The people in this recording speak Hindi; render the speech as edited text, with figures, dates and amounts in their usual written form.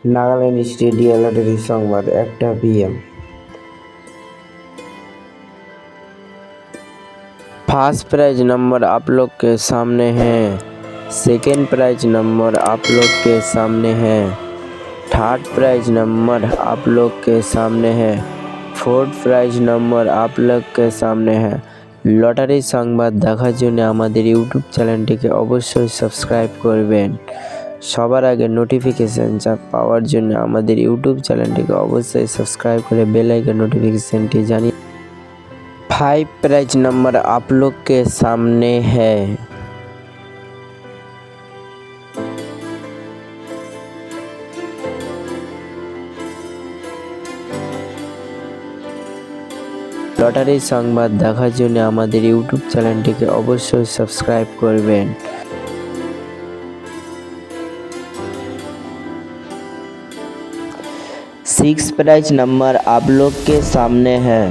नागालैंड स्टेडियम लॉटरी संबाद 1टा PM। फर्स्ट प्राइज नंबर आप लोग के सामने है, सेकेंड प्राइज नंबर आप लोग के सामने है, थर्ड प्राइज नंबर आप लोग के सामने है, फोर्थ प्राइज नंबर आप लोग के सामने है। लटारी संबाद देखार जोन्नो आमादेर यूट्यूब चैनलटिके अवश्यई सबस्क्राइब करबेन। सबार आगे नोटिफिकेशन पाওয়ার জন্য আমাদের ইউটিউব চ্যানেলটিকে অবশ্যই সাবস্ক্রাইব করে বেল আইকন नोटिफिकेशनটি জানিয়ে। 5 प्राइज नंबर आप लोग के सामने है, লটারি সংবাদ দেখার জন্য আমাদের ইউটিউব চ্যানেলটিকে অবশ্যই সাবস্ক্রাইব করবেন। 6 प्राइज नंबर आप लोग के सामने है,